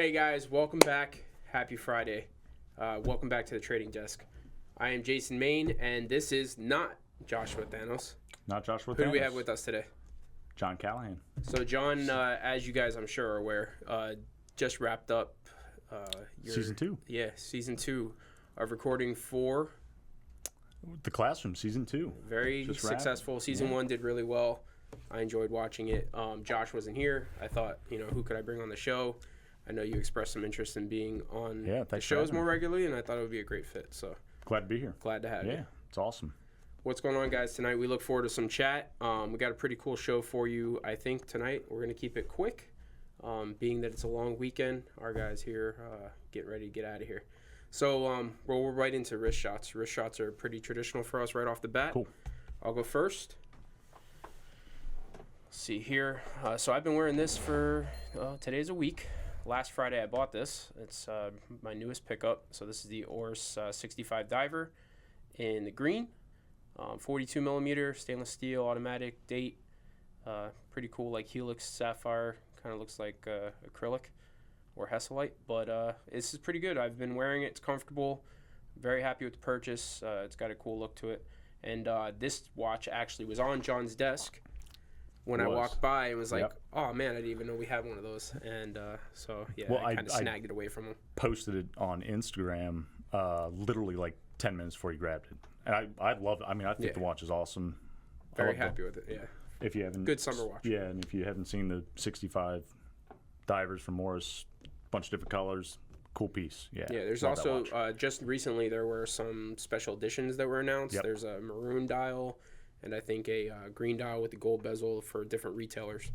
Hey guys, welcome back. Happy Friday. Welcome back to the trading desk. I am Jason Main, and this is not Joshua Thanos. Not Joshua Thanos. Who do we have with us today? Jon Callahan. So Jon, as you guys I'm sure are aware, just wrapped up Season 2. Yeah, Season 2 of recording for The Classroom, Season 2. Very Just successful. Season 1 did really well. I enjoyed watching it. Josh wasn't here. I thought, who could I bring on the show? I know you expressed some interest in being on the shows more regularly, and I thought it would be a great fit. So glad to be here. Glad to have you. Yeah, it's awesome. What's going on, guys? Tonight we look forward to some chat. We got a pretty cool show for you. I think tonight we're going to keep it quick, being that it's a long weekend. Our guys here getting ready to get out of here. So we're right into wrist shots. Wrist shots are pretty traditional for us right off the bat. Cool. I'll go first. Let's see here. So I've been wearing this for today's a week. Last Friday I bought this. It's my newest pickup. So this is the Oris 65 Diver in the green. 42 millimeter stainless steel automatic date. Pretty cool, like helix sapphire. Kind of looks like acrylic or Hesalite, but this is pretty good. I've been wearing it. It's comfortable. Very happy with the purchase. It's got a cool look to it. And this watch actually was on Jon's desk when I walked by and was like, oh man, I didn't even know we had one of those. And so yeah, I kind of snagged it away from him. Posted it on Instagram literally like 10 minutes before you grabbed it. And I love it. I mean, I think the watch is awesome. Very happy with it, yeah. If you haven't, good summer watch. Yeah, and if you haven't seen the 65 Divers from Morris, bunch of different colors, cool piece. Yeah. Yeah, there's also just recently there were some special editions that were announced. Yep. There's a maroon dial and I think a green dial with the gold bezel for different retailers.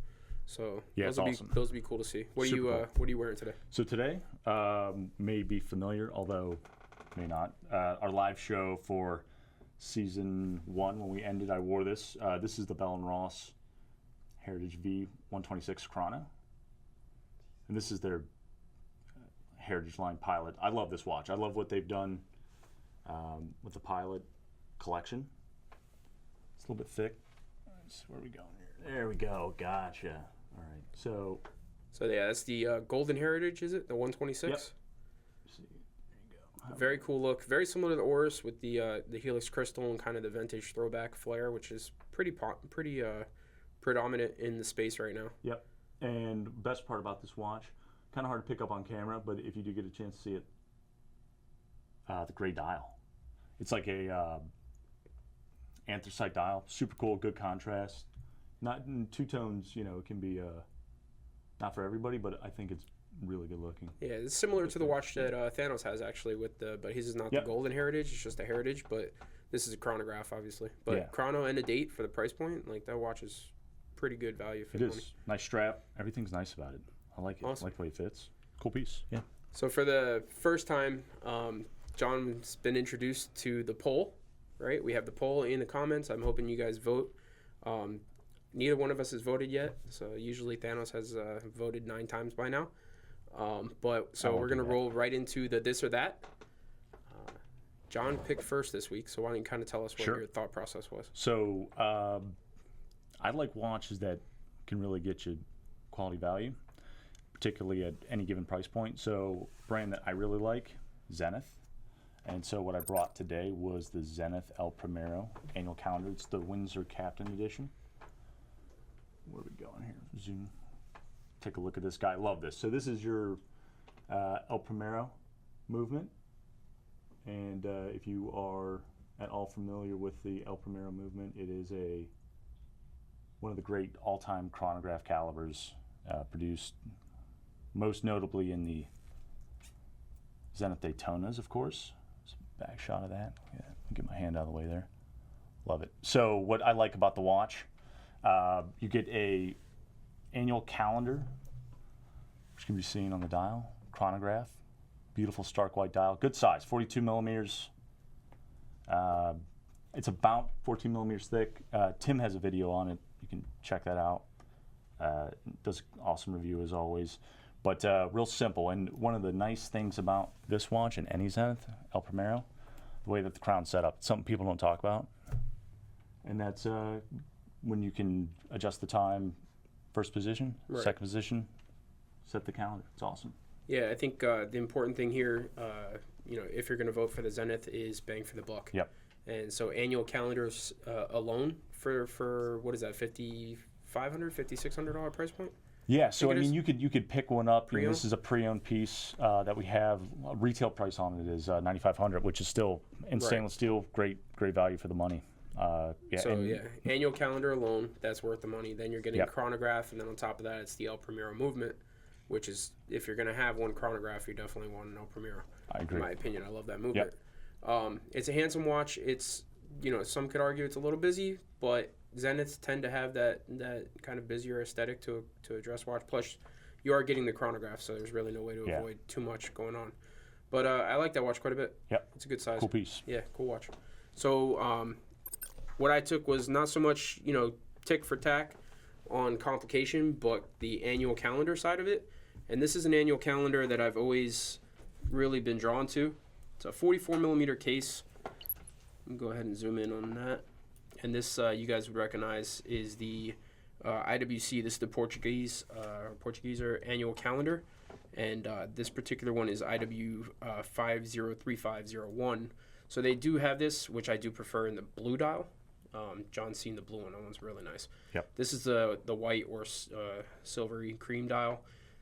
So yeah, those would be cool to see. What are you wearing today? So today may be familiar, although may not. Our live show for Season 1, when we ended, I wore this. This is the Belen Heritage V126 Chrono. And this is their Heritage line Pilot. I love this watch. I love what they've done with the Pilot collection. It's a little bit thick. Where are we going here? There we go. Gotcha. All right. So yeah, that's the Golden Heritage, is it? The 126? Yep. See, there you go. Very cool look. Very similar to the Oris with the Helix crystal and kind of the vintage throwback flare, which is pretty predominant in the space right now. Yep. And best part about this watch, kind of hard to pick up on camera, but if you do get a chance to see it, the gray dial. It's like a anthracite dial, super cool, good contrast. Not in two tones, it can be not for everybody, but I think it's really good looking. Yeah, it's similar to the watch that Thanos has actually but his is not the Golden Heritage, it's just a Heritage, but this is a chronograph obviously. But chrono and a date for the price point, like that watch is pretty good value for the money. It is. Nice strap. Everything's nice about it. I like it. Awesome. I like the way it fits. Cool piece. Yeah. So for the first time, Jon's been introduced to the poll, right? We have the poll in the comments. I'm hoping you guys vote. Neither one of us has voted yet. So usually Thanos has voted 9 times by now. But we're going to roll right into the this or that. Jon picked first this week, so why don't you kind of tell us what your thought process was? So I like watches that can really get you quality value, particularly at any given price point. So brand that I really like, Zenith. And so what I brought today was the Zenith El Primero annual calendar. It's the Windsor Captain Edition. Where are we going here? Zoom. Take a look at this guy. Love this. So this is your El Primero movement. And if you are at all familiar with the El Primero movement, it is one of the great all-time chronograph calibers produced most notably in the Zenith Daytonas, of course. Just a back shot of that. Yeah, get my hand out of the way there. Love it. So what I like about the watch, you get a annual calendar, which can be seen on the dial, chronograph, beautiful stark white dial, good size, 42 millimeters. It's about 14 millimeters thick. Tim has a video on it. You can check that out. Does an awesome review as always. But real simple. And one of the nice things about this watch and any Zenith, El Primero, the way that the crown's set up, it's something people don't talk about. And that's when you can adjust the time, first position, second position, set the calendar. It's awesome. Yeah, I think the important thing here, if you're going to vote for the Zenith, is bang for the buck. Yep. And so annual calendars alone for what is that, $5,500, $5,600 price point? Yeah, so I mean, you could pick one up. You know, this is a pre-owned piece that we have. Retail price on it is $9,500, which is still in stainless steel. Great value for the money. Annual calendar alone, that's worth the money. Then you're getting a chronograph, and then on top of that, it's the El Primero Movement, which is, if you're going to have one chronograph, you definitely want an El Primero. I agree. In my opinion, I love that movement. It's a handsome watch. It's, some could argue it's a little busy, but Zeniths tend to have that kind of busier aesthetic to a dress watch. Plus, you are getting the chronograph, so there's really no way to avoid too much going on. But I like that watch quite a bit. Yep. It's a good size. Cool piece. Yeah, cool watch. So what I took was not so much, tick for tack on complication, but the annual calendar side of it. And this is an annual calendar that I've always really been drawn to. It's a 44 millimeter case. Let me go ahead and zoom in on that. And this, you guys would recognize, is the IWC. This is the Portuguese annual calendar. And this particular one is IW 503501. So they do have this, which I do prefer in the blue dial. John's seen the blue one. That one's really nice. Yep. This is the white or silvery cream dial.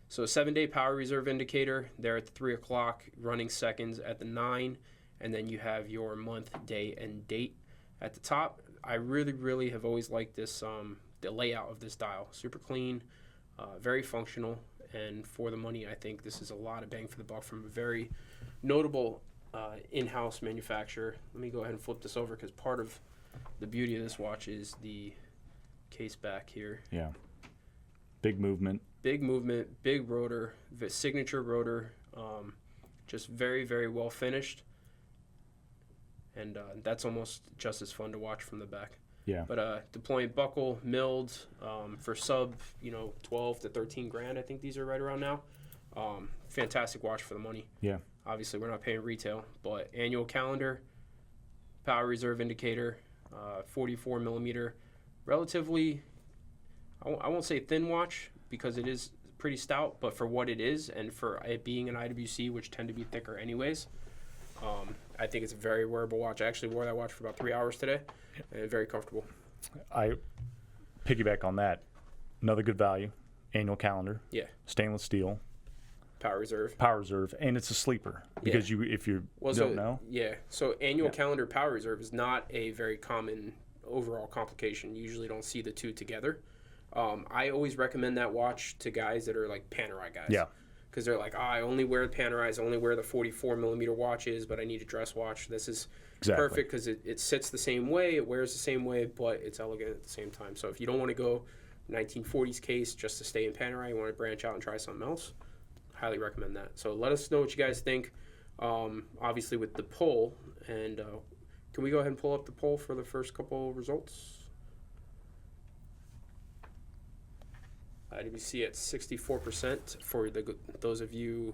So a 7-day power reserve indicator there at the 3 o'clock, running seconds at the 9, and then you have your month, day, and date at the top. I really, really have always liked this, the layout of this dial. Super clean, very functional, and for the money, I think this is a lot of bang for the buck from a very notable in-house manufacturer. Let me go ahead and flip this over, because part of the beauty of this watch is the case back here. Yeah. Big movement, big rotor, signature rotor, just very, very well finished. And that's almost just as fun to watch from the back. Yeah. But deploying buckle, milled, for sub, 12 to 13 grand, I think these are right around now. Fantastic watch for the money. Yeah. Obviously, we're not paying retail, but annual calendar, power reserve indicator, 44 millimeter, relatively, I won't say thin watch because it is pretty stout, but for what it is and for it being an IWC, which tend to be thicker anyways, I think it's a very wearable watch. I actually wore that watch for about 3 hours today, and very comfortable. I piggyback on that. Another good value, annual calendar. Yeah. Stainless steel. Power reserve, and it's a sleeper because if you don't know. Yeah, so annual calendar power reserve is not a very common overall complication. You usually don't see the two together. I always recommend that watch to guys that are like Panerai guys. Yeah. Because they're like, I only wear the Panerais, I only wear the 44 millimeter watches, but I need a dress watch. This is perfect because it sits the same way, it wears the same way, but it's elegant at the same time. So if you don't want to go 1940s case just to stay in Panerai, you want to branch out and try something else, highly recommend that. So let us know what you guys think. Obviously with the poll, and can we go ahead and pull up the poll for the first couple results? IWC at 64% for those of you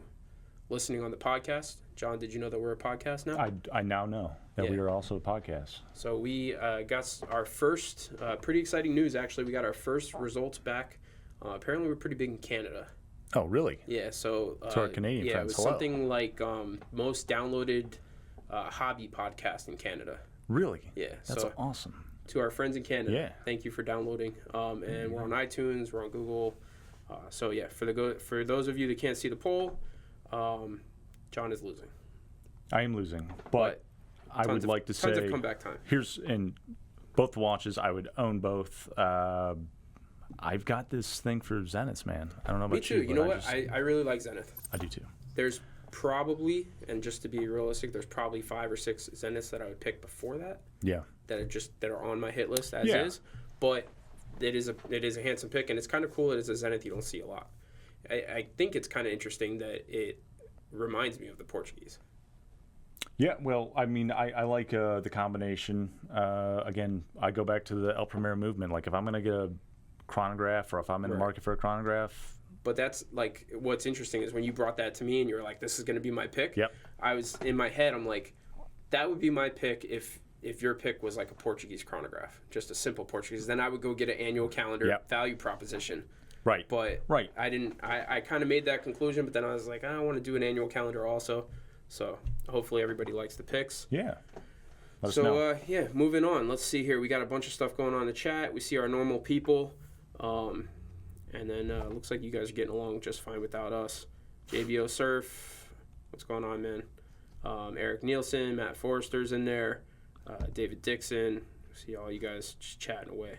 listening on the podcast. John, did you know that we're a podcast now? I now know that we are also a podcast. So we got our first, pretty exciting news actually. We got our first results back. Apparently we're pretty big in Canada. Oh, really? Yeah, so... to our Canadian friends, it was something like most downloaded hobby podcast in Canada. Really? Yeah. That's awesome. To our friends in Canada, thank you for downloading. And we're on iTunes, we're on Google. So yeah, for those of you that can't see the poll, John is losing. I am losing, but I would like to say... Tons of comeback time. In both watches, I would own both. I've got this thing for Zeniths, man. I don't know about you. Me too. You know what? I really like Zenith. I do too. There's probably, and just to be realistic, there's probably 5 or 6 Zeniths that I would pick before that. Yeah. That are on my hit list as is. But it is a handsome pick, and it's kind of cool that it's a Zenith you don't see a lot. I think it's kind of interesting that it reminds me of the Portuguese. Yeah, well, I mean, I like the combination. Again, I go back to the El Primero Movement. Like, if I'm going to get a chronograph or if I'm in the market for a chronograph. But that's, like, what's interesting is when you brought that to me and you were like, this is going to be my pick. Yep. I was, in my head, I'm like, that would be my pick if your pick was like a Portuguese chronograph, just a simple Portuguese. Then I would go get an annual calendar value proposition. Right. But Right. I kind of made that conclusion, but then I was like, I want to do an annual calendar also. So hopefully everybody likes the picks. Yeah. Let us know. Yeah, moving on. Let's see here. We got a bunch of stuff going on in the chat. We see our normal people. And then looks like you guys are getting along just fine without us. JBO Surf. What's going on, man? Eric Nielsen, Matt Forrester's in there. David Dixon. See all you guys just chatting away.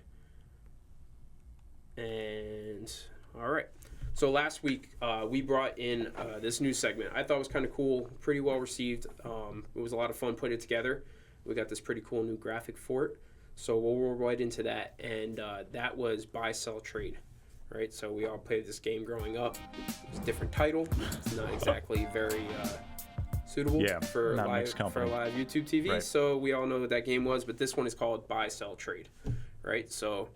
And all right. So last week we brought in this new segment. I thought it was kind of cool, pretty well received. It was a lot of fun putting it together. We got this pretty cool new graphic for it. So we'll roll right into that. And that was buy, sell, trade. Right? So we all played this game growing up. It's a different title. It's not exactly very suitable for live YouTube TV. Right. So we all know what that game was. But this one is called buy, sell, trade. Right? So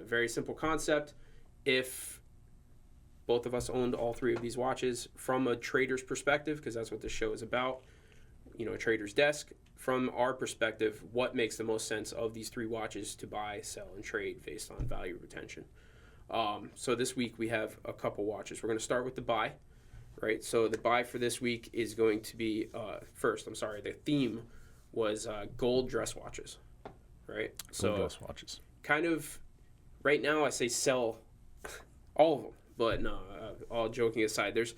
very simple concept. If both of us owned all three of these watches from a trader's perspective, because that's what this show is about, a trader's desk, from our perspective, what makes the most sense of these three watches to buy, sell, and trade based on value retention. So this week we have a couple watches. We're going to start with the buy, right? So the buy for this week is going to be, the theme was gold dress watches, right? Gold dress watches. Kind of, right now I say sell all of them, but no, all joking aside, there's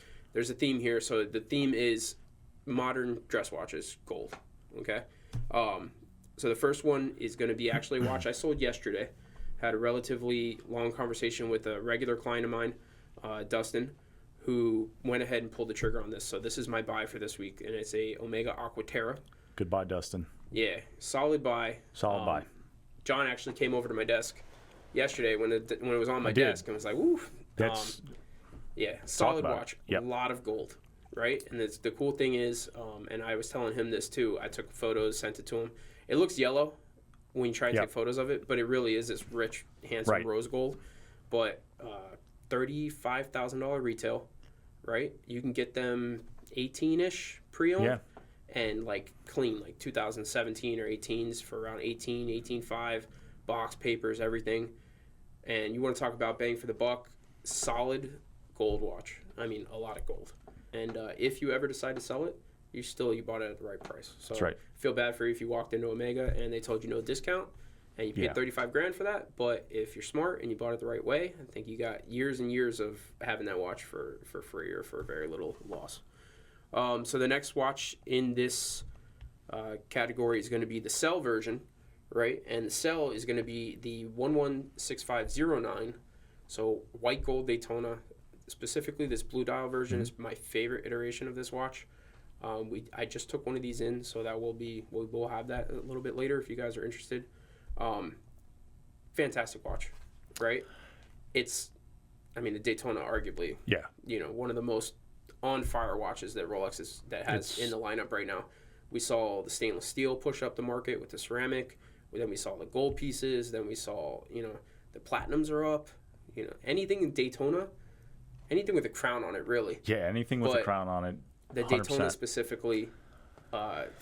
a theme here. So the theme is modern dress watches, gold. Okay. So the first one is going to be actually a watch I sold yesterday. Had a relatively long conversation with a regular client of mine, Dustin, who went ahead and pulled the trigger on this. So this is my buy for this week, and it's a Omega Aqua Terra. Goodbye, Dustin. Yeah, solid buy. Solid buy. John actually came over to my desk yesterday when it was on my desk and was like, "Woo!" That's solid watch. Yep. A lot of gold. Right, and the cool thing is, and I was telling him this too. I took photos, sent it to him. It looks yellow when you try to take photos of it, but it really is this rich, handsome rose gold. But $35,000 retail, right? You can get them 18-ish pre-owned, and like clean, like 2017 or 18s for around 18.5, box papers, everything. And you want to talk about bang for the buck? Solid gold watch. I mean, a lot of gold. And if you ever decide to sell it, you bought it at the right price. So that's right. Feel bad for you if you walked into Omega and they told you no discount and you paid $35,000 for that. But if you're smart and you bought it the right way, I think you got years and years of having that watch for free or for very little loss. So the next watch in this category is going to be the sell version, right? And the sell is going to be the 116509. So white gold Daytona. Specifically, this blue dial version is my favorite iteration of this watch. I just took one of these in, so that we'll have that a little bit later if you guys are interested. Fantastic watch, right? The Daytona arguably, one of the most on fire watches that Rolex has in the lineup right now. We saw the stainless steel push up the market with the ceramic. Then we saw the gold pieces. Then we saw the platinums are up. Anything in Daytona. Anything with a crown on it, really. Yeah, anything with a crown on it. 100%. The Daytona specifically,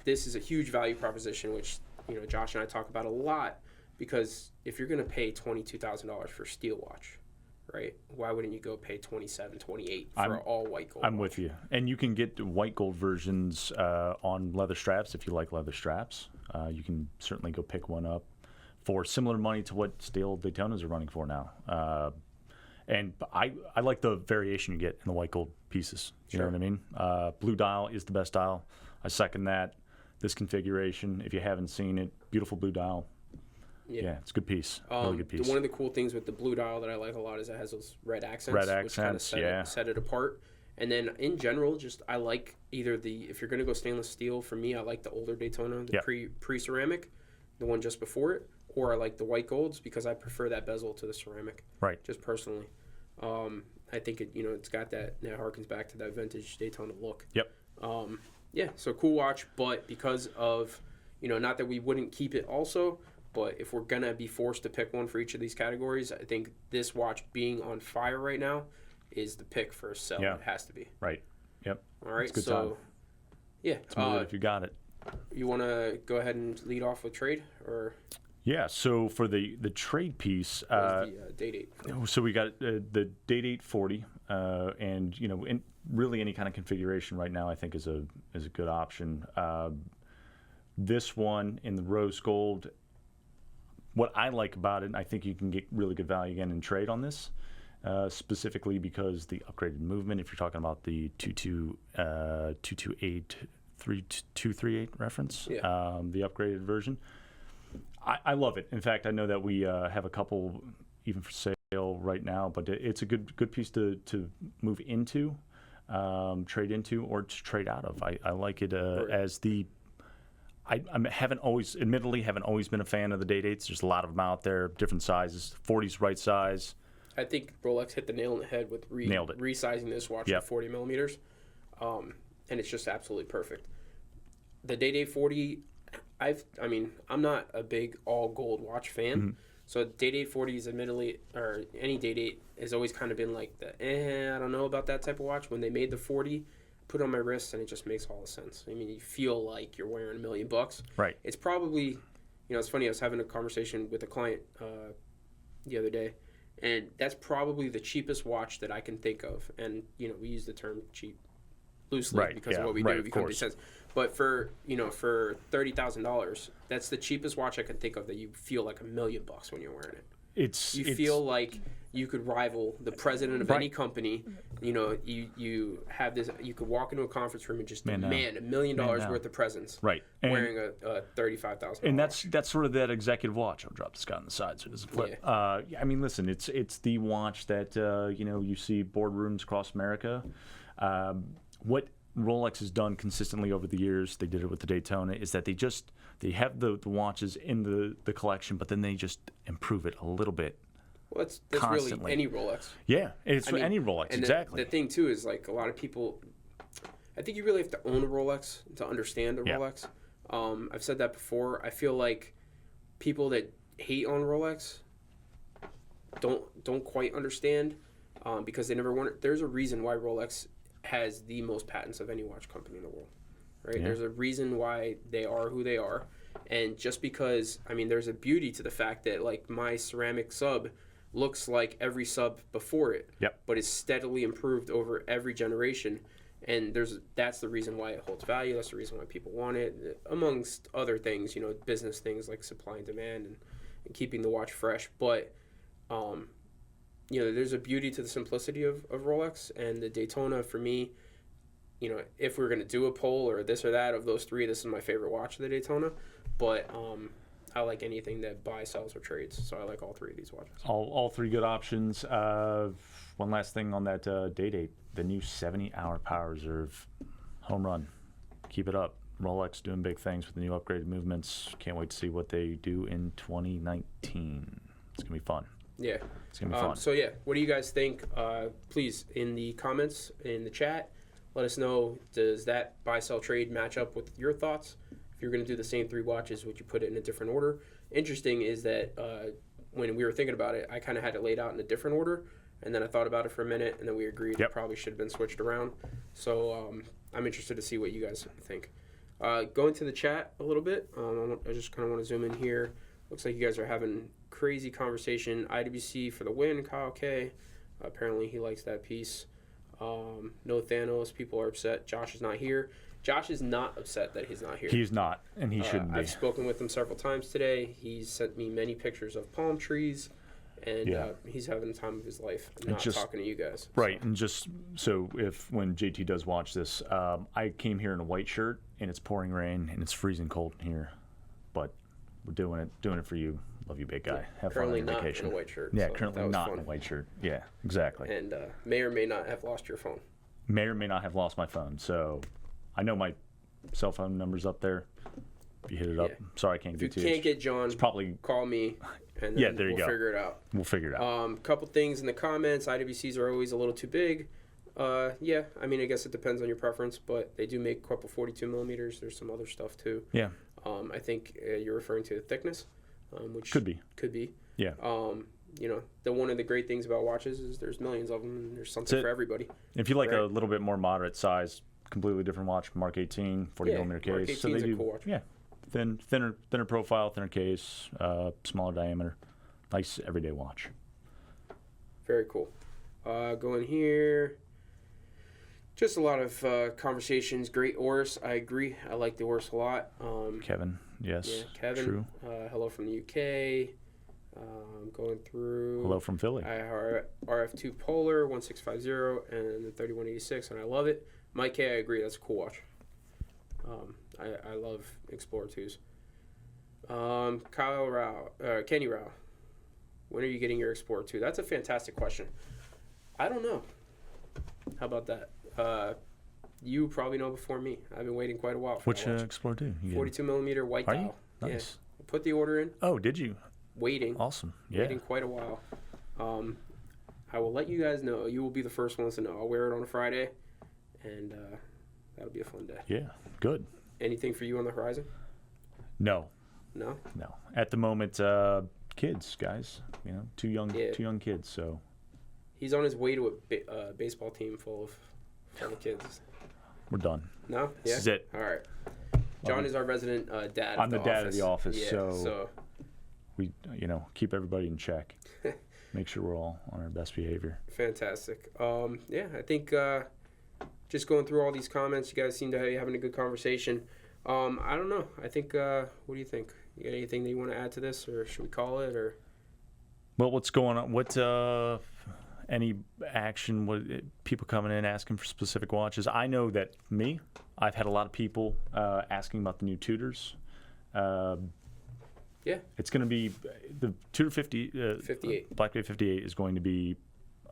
this is a huge value proposition, which Josh and I talk about a lot. Because if you're going to pay $22,000 for a steel watch, right? Why wouldn't you go pay $27,000, $28,000 for an all white gold? I'm with you, and you can get white gold versions on leather straps if you like leather straps. You can certainly go pick one up for similar money to what steel Daytonas are running for now. And I like the variation you get in the white gold pieces. You know what I mean? Blue dial is the best dial. I second that. This configuration, if you haven't seen it, beautiful blue dial. Yeah, it's a good piece. Really good piece. One of the cool things with the blue dial that I like a lot is it has those red accents. Which kind of set it apart. And then in general, I like either if you're going to go stainless steel, for me, I like the older Daytona, the pre-ceramic, the one just before it. Or I like the white golds because I prefer that bezel to the ceramic. Right. Just personally. I think it's got that harkens back to that vintage Daytona look. Yep. So cool watch, but because of, not that we wouldn't keep it also, but if we're going to be forced to pick one for each of these categories, I think this watch being on fire right now is the pick for a sell. Yeah. It has to be. Right. Yep. All right. It's a good time. Yeah. Let's move it if you got it. You want to go ahead and lead off with trade or? Yeah, so for the trade piece, Was the date 8. so we got the Date 840, and in really any kind of configuration right now, I think is a good option. This one in the rose gold, what I like about it, and I think you can get really good value again in trade on this, specifically because the upgraded movement. If you're talking about the 228 3238 reference, Yeah. The upgraded version. I love it. In fact, I know that we have a couple even for sale right now, but it's a good piece to move into, trade into, or to trade out of. I like it as the. I haven't always been a fan of the Date 8s. There's a lot of them out there, different sizes. 40's right size. I think Rolex hit the nail on the head with resizing this watch to 40 millimeters, and it's just absolutely perfect. The Date 840. I'm not a big all gold watch fan, Mm-hmm. so Date 840 is admittedly, or any Date 8 has always kind of been like I don't know about that type of watch. When they made the 40, put it on my wrist and it just makes all the sense. I mean, you feel like you're wearing $1 million. Right. It's probably, it's funny. I was having a conversation with a client the other day, and that's probably the cheapest watch that I can think of. And we use the term cheap loosely because of what we do. Because sense. But for for $30,000, that's the cheapest watch I can think of that you feel like $1 million when you're wearing it. You feel like you could rival the president of any company. You have this. You could walk into a conference room and just demand $1 million worth of presents. Right. Wearing a $35,000. And that's sort of that executive watch. I'll drop this guy on the side so it doesn't flip. Yeah. I mean, listen, it's the watch that you see boardrooms across America. What Rolex has done consistently over the years, they did it with the Daytona, is that they have the watches in the collection, but then they just improve it a little bit. Well, that's really any Rolex. Yeah, it's any Rolex, and exactly. The thing, too, is like a lot of people, I think you really have to own a Rolex to understand a Rolex. I've said that before. I feel like people that hate on Rolex don't quite understand because they never want it. There's a reason why Rolex has the most patents of any watch company in the world, right? Yeah. There's a reason why they are who they are. And just because, there's a beauty to the fact that, like, my ceramic sub looks like every sub before it, but is steadily improved over every generation. And that's the reason why it holds value. That's the reason why people want it, amongst other things, business things like supply and demand and keeping the watch fresh. But, there's a beauty to the simplicity of Rolex, and the Daytona, for me, if we're going to do a poll or this or that of those three, this is my favorite watch of the Daytona. But I like anything that buys, sells, or trades, so I like all three of these watches. All three good options. One last thing on that Date 8, the new 70-hour power reserve, home run. Keep it up. Rolex doing big things with the new upgraded movements. Can't wait to see what they do in 2019. It's going to be fun. Yeah. It's going to be fun. So, what do you guys think? Please, in the comments, in the chat, let us know, does that buy-sell trade match up with your thoughts? If you're going to do the same three watches, would you put it in a different order? Interesting is that when we were thinking about it, I kind of had it laid out in a different order, and then I thought about it for a minute, and then we agreed it probably should have been switched around. So I'm interested to see what you guys think. Going to the chat a little bit, I just kind of want to zoom in here. Looks like you guys are having crazy conversation. IWC for the win, Kyle K. Apparently he likes that piece. No Thanos, people are upset. Josh is not here. Josh is not upset that he's not here. He's not, and he shouldn't be. I've spoken with him several times today. He's sent me many pictures of palm trees, and he's having the time of his life. I'm not talking to you guys. Right, and just so when JT does watch this, I came here in a white shirt, and it's pouring rain, and it's freezing cold in here, but we're doing it for you. Love you, big guy. Have fun on your vacation. Currently not in a white shirt. Yeah, currently not in a white shirt. Yeah, exactly. And may or may not have lost your phone. May or may not have lost my phone. So I know my cell phone number's up there. If you hit it up. Sorry, I can't get to you. If you can't get John, call me, and then there you go. Figure it out. We'll figure it out. Couple things in the comments. IWCs are always a little too big. I guess it depends on your preference, but they do make a couple 42 millimeters. There's some other stuff too. Yeah. I think you're referring to the thickness. Which could be. Yeah. One of the great things about watches is there's millions of them, and there's something for everybody. If you like a little bit more moderate size, completely different watch, Mark 18, 40 millimeter case. Mark 18 is a cool watch. Yeah, thinner profile, thinner case, smaller diameter. Nice everyday watch. Very cool. Going here. Just a lot of conversations. Great Oris. I agree. I like the Oris a lot. Kevin, yes. Yeah, Kevin. True. Hello from the UK. Going through. Hello from Philly. RF2 Polar 1650 and the 3186, and I love it. Mike K, I agree. That's a cool watch. I love Explorer 2s. Kenny Rao. When are you getting your Explorer 2? That's a fantastic question. I don't know. How about that? You probably know before me. I've been waiting quite a while for Which that watch. Explorer 2? 42 millimeter white Are dial. you? Nice. Yeah. Put the order in. Oh, did you? Waiting. Awesome. Yeah. Waiting quite a while. I will let you guys know. You will be the first ones to know. I'll wear it on a Friday, and that'll be a fun day. Yeah. Good. Anything for you on the horizon? No. No? No. At the moment, kids, guys. You know, two young kids. So. He's on his way to a baseball team full of kids. We're done. No? Yeah? This is it. All right. John is our resident dad. I'm the dad of the office, yeah, so we, keep everybody in check. Make sure we're all on our best behavior. Fantastic. Yeah, I think just going through all these comments, you guys seem to be having a good conversation. I don't know. I think, what do you think? You got anything that you want to add to this, or should we call it, or? Well, what's going on? What any action? What people coming in asking for specific watches? I know that I've had a lot of people asking about the new Tudors. Yeah. It's going to be the Tudor 58. Black Bay 58 is going to be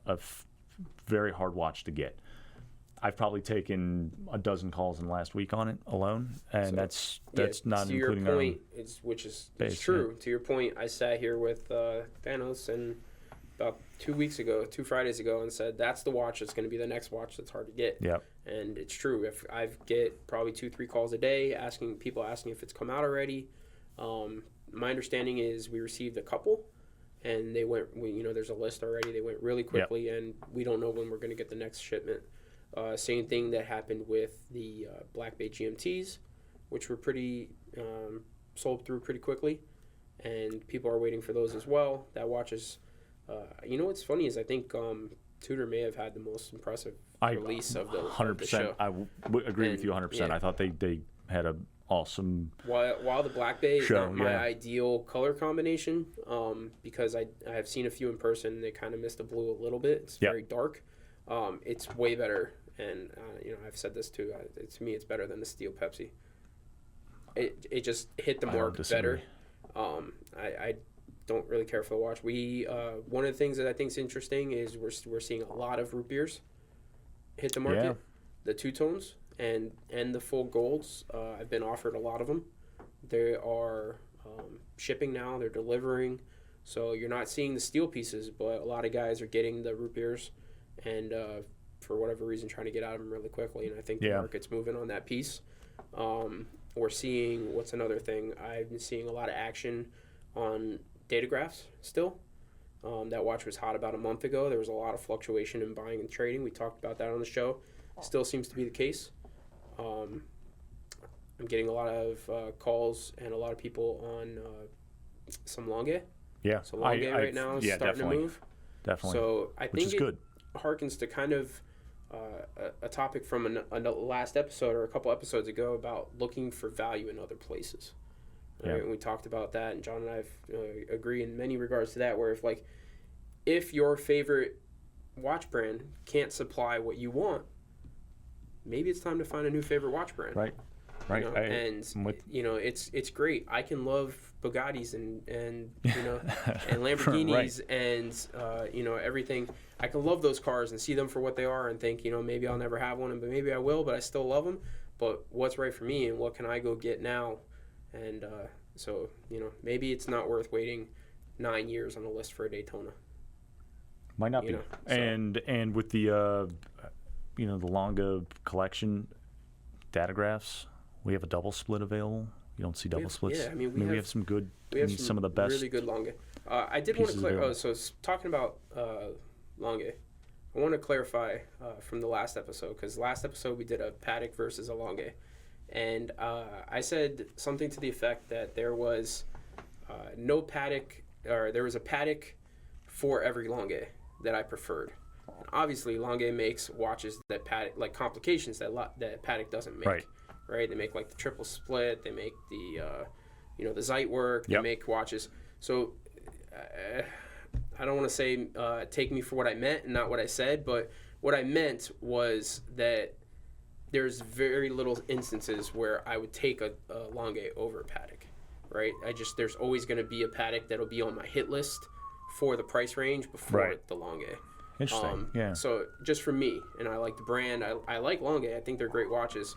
a very hard watch to get. I've probably taken a dozen calls in the last week on it alone, and that's not including your our point, own it's true. Yeah. To your point, I sat here with Thanos and about 2 Fridays ago, and said that's the watch that's going to be the next watch that's hard to get. Yep. And it's true. If I get probably 2-3 calls a day asking if it's come out already. My understanding is we received a couple, and they went. There's a list already. They went really quickly, and we don't know when we're going to get the next shipment. Same thing that happened with the Black Bay GMTs, which were pretty sold through pretty quickly, and people are waiting for those as well. That watch is, what's funny is I think Tudor may have had the most impressive release of the 100%. show. I would agree with you 100%. Yeah. I thought they had a awesome while the Black Bay is show, not my ideal color combination, because I have seen a few in person. They kind of missed the blue a little bit. It's very dark. It's way better, and I've said this too. To me, it's better than the Steel Pepsi. It just hit the mark better. I don't really care for the watch. We one of the things that I think is interesting is we're seeing a lot of root beers hit the market. Yeah. The two tones and the full golds. I've been offered a lot of them. They are shipping now. They're delivering. So you're not seeing the steel pieces, but a lot of guys are getting the root beers and for whatever reason trying to get out of them really quickly. And I think the market's moving on that piece. We're seeing, what's another thing? I've been seeing a lot of action on datagraphs still. That watch was hot about a month ago. There was a lot of fluctuation in buying and trading. We talked about that on the show. Still seems to be the case. I'm getting a lot of calls and a lot of people on some Longue. Yeah. So Longue right now is starting to move. Definitely. So I think is good. Harkens to kind of a topic from a last episode or a couple episodes ago about looking for value in other places. Right? Yeah. And we talked about that, and John and I agree in many regards to that, where if your favorite watch brand can't supply what you want, maybe it's time to find a new favorite watch brand. Right. It's great. I can love Bugattis and and Lamborghinis and everything. I can love those cars and see them for what they are and think, maybe I'll never have one, but maybe I will, but I still love them. But what's right for me and what can I go get now? And so maybe it's not worth waiting 9 years on a list for a Daytona. Might not be. So. And with the the Longa collection datagraphs, we have a double split available. You don't see double splits. Yeah, we have some good. We have some of the best. Really good Longa. I did want to clarify. So talking about Longa, I want to clarify from the last episode, because last episode we did a Paddock versus a Longa, and I said something to the effect that there was no paddock, or there was a paddock for every Longue that I preferred. And obviously, Longue makes watches that paddock, like complications that paddock doesn't make. Right? They make like the triple split. They make the the Zeit work. They make watches. So I don't want to say take me for what I meant and not what I said, but what I meant was that there's very little instances where I would take a Longue over a paddock, right? There's always going to be a paddock that'll be on my hit list for the price range before the Longue. Interesting. So just for me, and I like the brand. I like Longue. I think they're great watches.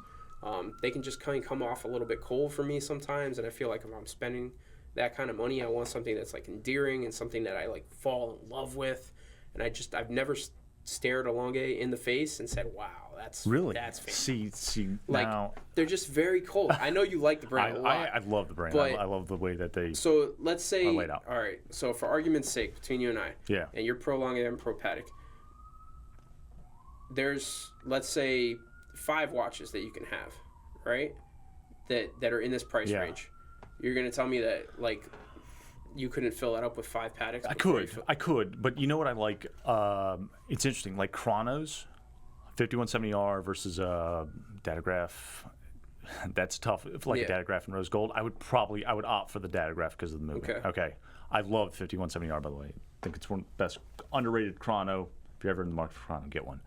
They can just kind of come off a little bit cold for me sometimes, and I feel like if I'm spending that kind of money, I want something that's like endearing and something that I like fall in love with. And I've never stared a Longue in the face and said, "Wow, that's fantastic." See, like now, they're just very cold. I know you like the brand a lot. I love the brand. I love the way that they. So let's say, are laid out. All right. So for argument's sake, between you and I, and you're pro Longue and pro paddock, there's, let's say, 5 watches that you can have, right? That are in this price range. You're gonna tell me that like you couldn't fill that up with 5 paddocks? I could, but you know what I like? It's interesting, like Chronos, 5170R versus Datograph. That's tough. If like a Datograph and Rose Gold, I would opt for the Datograph because of the movement. Okay. I love 5170R, by the way. I think it's one of the best underrated Chrono. If you're ever in the market for Chrono, get one.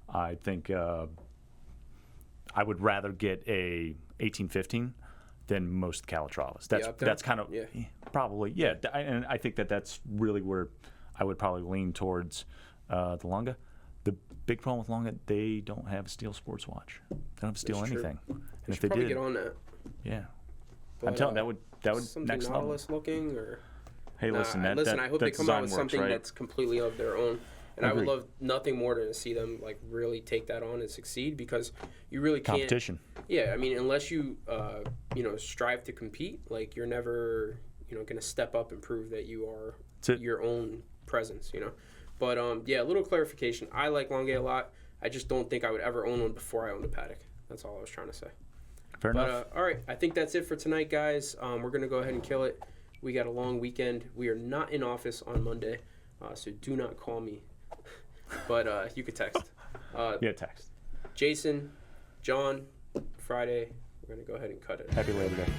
I think I would rather get a 1815 than most Calatravas. That's kind of probably and I think that's really where I would probably lean towards the Longue. The big problem with Longue, they don't have a steel sports watch. They don't have steel anything. And if they did, get on that. Yeah, but, I'm telling that would next level. Nautilus looking or. Hey, listen. I hope they come out with something that's completely of their own. And I would love nothing more to see them like really take that on and succeed, because you really can't. Competition. Yeah, I mean, unless you strive to compete, like you're never going to step up and prove that you are your own presence. But a little clarification. I like Longue a lot. I just don't think I would ever own one before I owned a paddock. That's all I was trying to say. Fair enough. All right, I think that's it for tonight, guys. We're gonna go ahead and kill it. We got a long weekend. We are not in office on Monday, so do not call me. But you could text. Text. Jason, John, Friday. We're going to go ahead and cut it. Happy Labor Day.